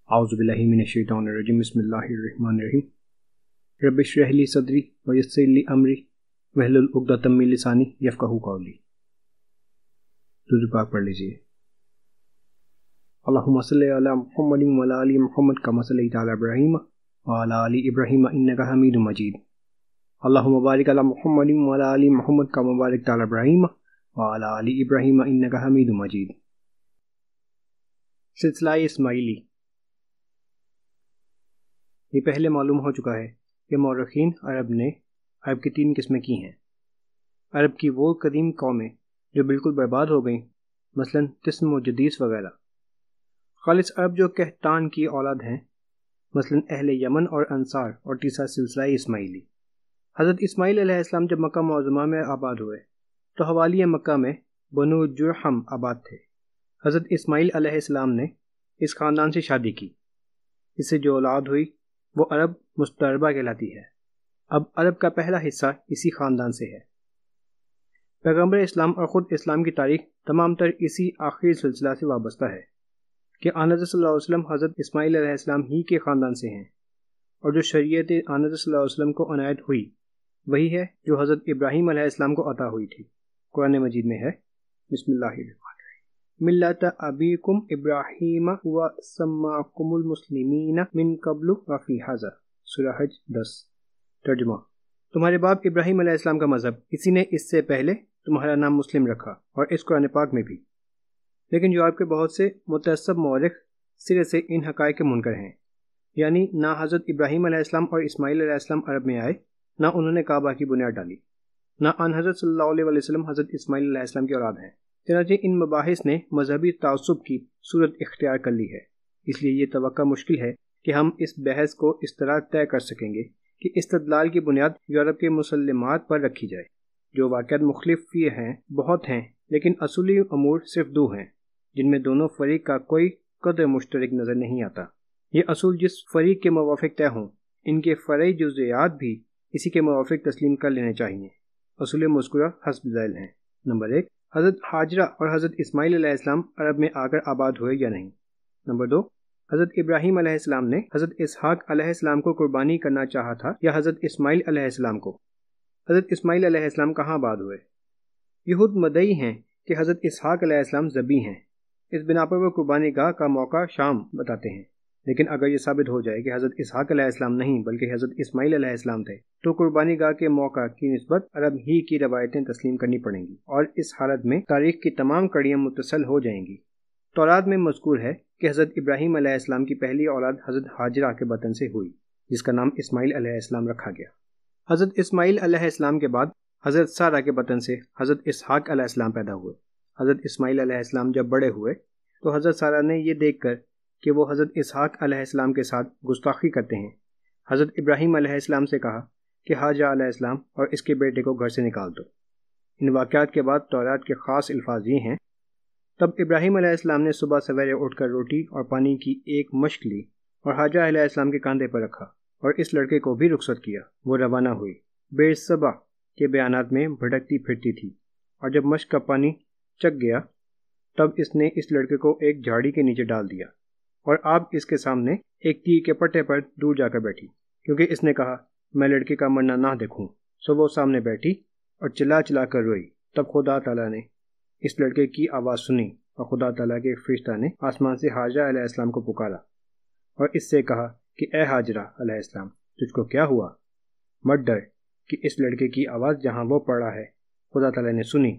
अऊज़ु बिल्लाहि मिनश शैतानिर रजीम बिस्मिल्लाहिर रहमानिर रहीम रब्बि इश्रह ली सदरी व यस्सिर ली अमरी वहलुल उक़दतम मिन लिसानी यफ़क़हू क़ौली। दुरूद पाक पढ़ लीजिए। अल्लाहुम्मा सल्लि अला मुहम्मदिन व अला आलि मुहम्मद कमा सल्लैता अला इब्राहीम व अला आलि इब्राहीम इन्नका हमीदुम मजीद। अल्लाहुम्मा बारिक अला मुहम्मदिन व अला आलि मुहम्मद कमा बारकता अला इब्राहीम व अला आलि इब्राहीम इन्नका हमीदुम मजीद। सिलसिला इस्माइली। ये पहले मालूम हो चुका है कि मौरखीन अरब ने अरब की 3 किस्में की हैं। अरब की वो कदीम कौमें जो बिल्कुल बर्बाद हो गईं, मसलन तिस्म व जदीस वगैरह। खालिस अरब जो कहतान की औलाद हैं, मसलन अहले यमन और अंसार। और तीसरा सिलसिला इस्माइली। हज़रत इस्माइल अलैहिस्सलाम जब मक्का मुअज़्ज़मा में आबाद हुए तो हवाली मक्का में बनु जुरहम आबाद थे। हज़रत इस्माइल अलैहिस्सलाम ने इस ख़ानदान से शादी की। इससे जो औलाद हुई वो अरब मुस्तरबा कहलाती है। अब अरब का पहला हिस्सा इसी ख़ानदान से है। पैगम्बर इस्लाम और ख़ुद इस्लाम की तारीख़ तमाम तर इसी आखिरी सिलसिला से वाबस्ता है कि आनज़र सल्लल्लाहु अलैहि वसल्लम हज़रत इस्माइल अलैहिस्सलाम ही के ख़ानदान से हैं, और जो शरीयत आनज़र सल्लल्लाहु अलैहि वसल्लम को अनायत हुई वही है जो हज़रत इब्राहीम अलैहिस्सलाम को अता हुई थी। कुरान मजीद में है, बिस्मिल्लाहिर्रहमानिर्रहीम, मिल्लत अबीकुम इब्राहीम व सम्माकुमुल मुस्लिमीन मिन क़ब्लु व फ़ी हाज़ा। सूरह हज 10। तर्जुमा। तुम्हारे बाप इब्राहीम अलैहिस्सलाम का मज़हब, इसी ने इससे पहले तुम्हारा नाम मुस्लिम रखा, और इस कुरान पाक में भी। लेकिन जो आपके बहुत से मुतअस्सब मौरिख सिरे से इन हक़ाइक़ के मुनकर हैं, यानी ना हज़रत इब्राहीम अलैहिस्सलाम और इस्माइल अलैहिस्सलाम अरब में आए, ना उन्होंने काबा की बुनियाद डाली, ना अन हज़रत सल्लल्लाहु अलैहि वसल्लम हज़रत इस्माइल अलैहिस्सलाम की औलाद हैं। चनांचे इन मबाहिस ने मजहबी तासुब की सूरत इख्तियार कर ली है। इसलिए ये तवक्का मुश्किल है कि हम इस बहस को इस तरह तय कर सकेंगे कि इस्तदलाल की बुनियाद यूरोप के मुसल्लमात पर रखी जाए। जो वाक़यात मुख्तलिफ हैं, बहुत हैं, लेकिन असूली अमूर सिर्फ 2 हैं जिनमें दोनों फरीक का कोई कदर मुश्तरक नज़र नहीं आता। ये असूल जिस फरीक के मुवाफ़िक तय हों, इनके फ़रई जुज़इयात भी इसी के मुवाफ़िक तस्लीम कर लेने चाहिए। असूल मज़कूरा हस्ब ज़ैल हैं। नंबर 1, हज़रत हाजरा और हज़रत इस्माइल अलैहिस्सलाम अरब में आकर आबाद हुए या नहीं। नंबर 2, हज़रत इब्राहीम अलैहिस्सलाम ने हज़रत इसहाक़ अलैहिस्सलाम को कुर्बानी करना चाहा था या हज़रत इस्माइल अलैहिस्सलाम को। हज़रत इस्माइल अलैहिस्सलाम कहाँ आबाद हुए? यहूद मदई हैं कि हज़रत इसहाक़ अलैहिस्सलाम ज़बी हैं। इस बिना पर वो कुर्बानी गाह का मौका शाम बताते हैं। लेकिन अगर ये साबित हो जाए कि हज़रत इसहाक़ अलैहिस्सलाम नहीं बल्कि हज़रत इस्माइल अलैहिस्सलाम थे, तो कुर्बानी गाह के मौका की निस्बत अरब ही की रवायतें तस्लीम करनी पड़ेंगी, और इस हालत में तारीख़ की तमाम कड़ियाँ मुत्तसल हो जाएंगी। तौरात में मज़कूर है कि हज़रत इब्राहीम अलैहिस्सलाम की पहली औलाद हज़रत हाजरा के बतन से हुई, जिसका नाम इस्माइल अलैहिस्सलाम रखा गया। हज़रत इस्माइल अलैहिस्सलाम के बाद हज़रत सारा के बतन से हज़रत इसहाक़ अलैहिस्सलाम पैदा हुए। हज़रत इस्माइल अलैहिस्सलाम जब बड़े हुए तो हज़रत सारा ने यह देख कर कि वो हज़रत इसहाक़ अलैहिस्सलाम के साथ गुस्ताखी करते हैं, हज़रत इब्राहीम अलैहिस्सलाम से कहा कि हाजरा अलैहिस्सलाम और इसके बेटे को घर से निकाल दो। इन वाक़यात के बाद तौरात के ख़ास अल्फाज ये हैं, तब इब्राहीम अलैहिस्सलाम ने सुबह सवेरे उठकर रोटी और पानी की एक मश्क ली और हाजरा अलैहिस्सलाम के कंधे पर रखा और इस लड़के को भी रुखसत किया। वो रवाना हुई। बेरसबा के बयानात में भटकती फिरती थी, और जब मश्क का पानी चक गया तब इसने इस लड़के को एक झाड़ी के नीचे डाल दिया और आप इसके सामने एक तीर के पट्टे पर दूर जाकर बैठी, क्योंकि इसने कहा मैं लड़के का मरना ना देखूं। सो वो सामने बैठी और चिल्ला चिल्ला कर रोई। तब खुदा ताला ने इस लड़के की आवाज़ सुनी और खुदा ताला के फरिश्ता ने आसमान से हाजरा अलैहिस्सलाम को पुकारा और इससे कहा कि ए हाजरा अलैहिस्सलाम, तुझको क्या हुआ? मत डर कि इस लड़के की आवाज़ जहाँ वो पड़ा है खुदा ताला ने सुनी।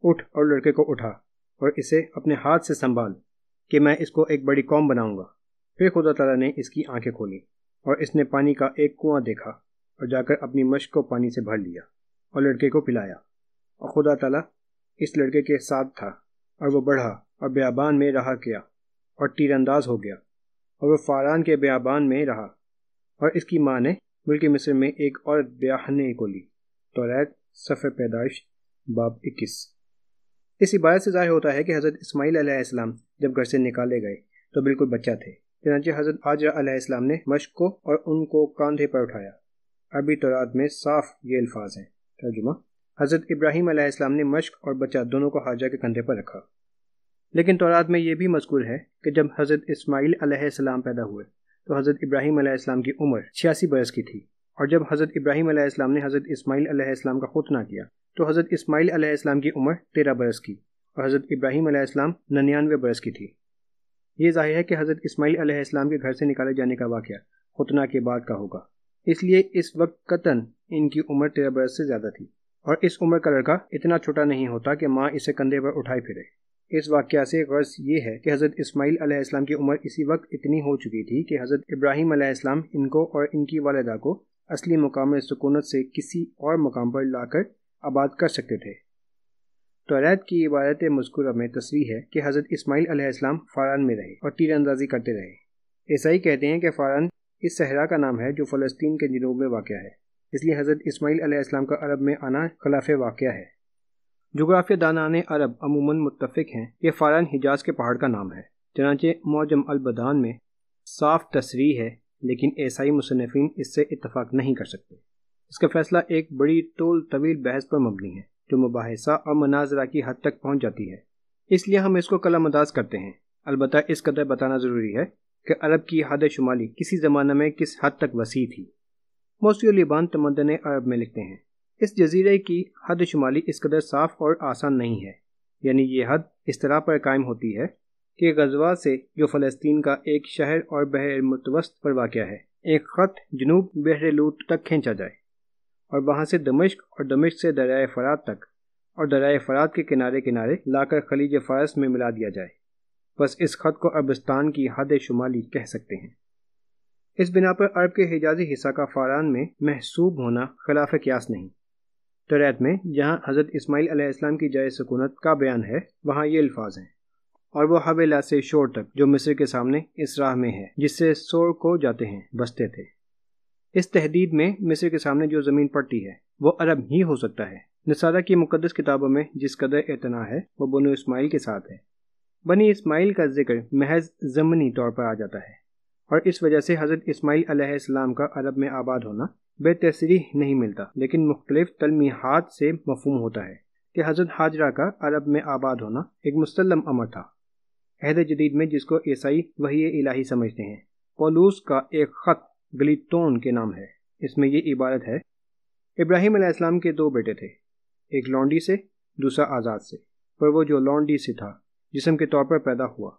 उठ और लड़के को उठा और इसे अपने हाथ से संभाल कि मैं इसको एक बड़ी कौम बनाऊंगा। फिर खुदा ताला ने इसकी आंखें खोली और इसने पानी का एक कुआं देखा और जाकर अपनी मश्क को पानी से भर लिया और लड़के को पिलाया। और खुदा ताला इस लड़के के साथ था और वो बढ़ा और बियाबान में रहा किया और तीरंदाज हो गया, और वो फारान के बियाबान में रहा, और इसकी माँ ने मुल्क मिस्र में एक औरत ब्याहने को ली। तौरात सफ़े पैदाइश बाब 21। इस इबारत से ज़ाहिर होता है कि हज़रत इस्माइल अलैहिस्सलाम जब घर से निकाले गए तो बिल्कुल बच्चा थे। चनांचे हज़रत हाजरा अलैहिस्सलाम ने मश्क को और उनको कंधे पर उठाया। अरबी तौरात में साफ ये अल्फाज हैं। तर्जुमा। हज़रत इब्राहीम अलैहिस्सलाम ने मश्क और बच्चा दोनों को हाजरा के कंधे पर रखा। لیکن تورات میں یہ بھی مذکور ہے کہ جب حضرت اسماعیل علیہ السلام پیدا ہوئے تو حضرت ابراہیم علیہ السلام کی عمر 86 برس کی تھی، اور جب حضرت ابراہیم علیہ السلام نے حضرت اسماعیل علیہ السلام کا ختنہ کیا تو حضرت اسماعیل علیہ السلام کی عمر 13 برس کی اور حضرت ابراہیم علیہ السلام 99 برس کی تھی۔ یہ ظاہر ہے کہ حضرت اسماعیل علیہ السلام کے گھر سے نکالے جانے کا واقعہ ختنہ کے بعد کا ہوگا، اس لیے اس وقت قطعاً ان کی عمر 13 برس سے زیادہ تھی، اور اس عمر کا لڑکا اتنا چھوٹا نہیں ہوتا کہ ماں اسے کندھے پر اٹھائے پھرے۔ اس واقعہ سے غرض یہ ہے کہ حضرت اسماعیل علیہ السلام کی عمر اسی وقت اتنی ہو چکی تھی کہ حضرت ابراہیم علیہ السلام ان کو اور ان کی والدہ کو اصلی مقام سکونت سے کسی اور مقام پر لا کر آباد کر سکتے تھے۔ توریت کی عبارت مذکورہ میں تصریح ہے کہ حضرت اسماعیل علیہ السلام فاران میں رہے اور تیر اندازی کرتے رہے۔ عیسائی کہتے ہیں کہ فاران اس صحرا کا نام ہے جو فلسطین کے جنوب میں واقع ہے، اس لیے حضرت اسماعیل علیہ السلام کا عرب میں آنا خلاف واقعہ ہے۔ جغرافیہ دانان عرب عموماً متفق ہیں کہ فاران حجاز کے پہاڑ کا نام ہے، چنانچہ معجم البدان میں صاف تصریح ہے، لیکن عیسائی مصنفین اس سے اتفاق نہیں کر سکتے۔ اس کا فیصلہ ایک بڑی طویل بحث پر مبنی ہے جو مباحثہ اور مناظرہ کی حد تک پہنچ جاتی ہے، اس لیے ہم اس کو قلم انداز کرتے ہیں۔ البتہ اس قدر بتانا ضروری ہے کہ عرب کی حد شمالی کسی زمانہ میں کس حد تک وسیع تھی۔ موسیو لیبان تمدن عرب میں لکھتے ہیں، اس جزیرے کی حد شمالی اس قدر صاف اور آسان نہیں ہے، یعنی یہ حد اس طرح پر قائم ہوتی ہے کہ غزوہ سے جو فلسطین کا ایک شہر اور بحر متوسط پر واقع ہے، ایک خط جنوب بحر لوط تک کھینچا جائے اور وہاں سے دمشق اور دمشق سے دریائے فرات تک اور دریائے فرات کے کنارے کنارے لا کر خلیج فارس میں ملا دیا جائے، بس اس خط کو عربستان کی حد شمالی کہہ سکتے ہیں۔ اس بنا پر عرب کے حجازی حصہ کا فاران میں محسوب ہونا خلاف قیاس نہیں۔ توریت میں جہاں حضرت اسماعیل علیہ السلام کی جائے سکونت کا بیان ہے وہاں یہ الفاظ ہیں، اور وہ حویلا سے شور تک جو مصر کے سامنے اس راہ میں ہے جس سے سور کو جاتے ہیں بستے تھے۔ اس تحدید میں مصر کے سامنے جو زمین پڑتی ہے وہ عرب ہی ہو سکتا ہے۔ نصارہ کی مقدس کتابوں میں جس قدر اعتنا ہے وہ بنو اسماعیل کے ساتھ ہے۔ بنی اسماعیل کا ذکر محض ضمنی طور پر آ جاتا ہے، اور اس وجہ سے حضرت اسماعیل علیہ السلام کا عرب میں آباد ہونا بے تصریح نہیں ملتا، لیکن مختلف تلمیحات سے مفہوم ہوتا ہے کہ حضرت ہاجرہ کا عرب میں آباد ہونا ایک مسلم امر تھا۔ عہد جدید میں جس کو عیسائی وحی الہی سمجھتے ہیں، پولوس کا ایک خط گلیتون کے نام ہے، اس میں یہ عبارت ہے، ابراہیم علیہ السلام کے 2 بیٹے تھے، ایک لونڈی سے دوسرا آزاد سے، پر وہ جو لونڈی سے تھا جسم کے طور پر پیدا ہوا،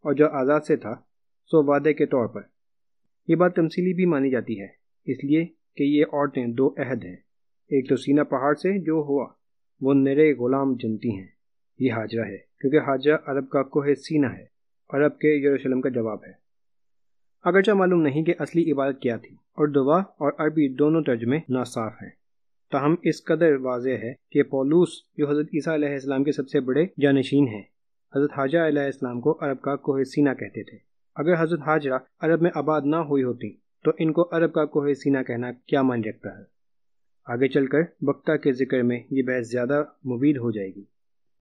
اور جو آزاد سے تھا سو وعدے کے طور پر۔ یہ بات تمثیلی بھی مانی جاتی ہے، اس لیے کہ یہ عورتیں 2 عہد ہیں، ایک تو سینا پہاڑ سے جو ہوا وہ نرے غلام جنتی ہیں، یہ ہاجرہ ہے، کیونکہ ہاجرہ عرب کا کوہ سینا ہے، عرب کے یروشلم کا جواب ہے۔ اگرچہ معلوم نہیں کہ اصلی عبارت کیا تھی، اور دعا اور عربی دونوں ترجمے ناصاف ہیں، تاہم اس قدر واضح ہے کہ پولوس جو حضرت عیسیٰ علیہ السلام کے سب سے بڑے جانشین ہیں، حضرت حاجرہ علیہ السلام کو عرب کا کوہ سینا کہتے تھے۔ اگر حضرت حاجرہ عرب میں آباد نہ ہوئی ہوتی تو ان کو عرب کا کوہ سینا کہنا کیا معنی رکھتا ہے؟ آگے چل کر بختہ کے ذکر میں یہ بحث زیادہ مفید ہو جائے گی۔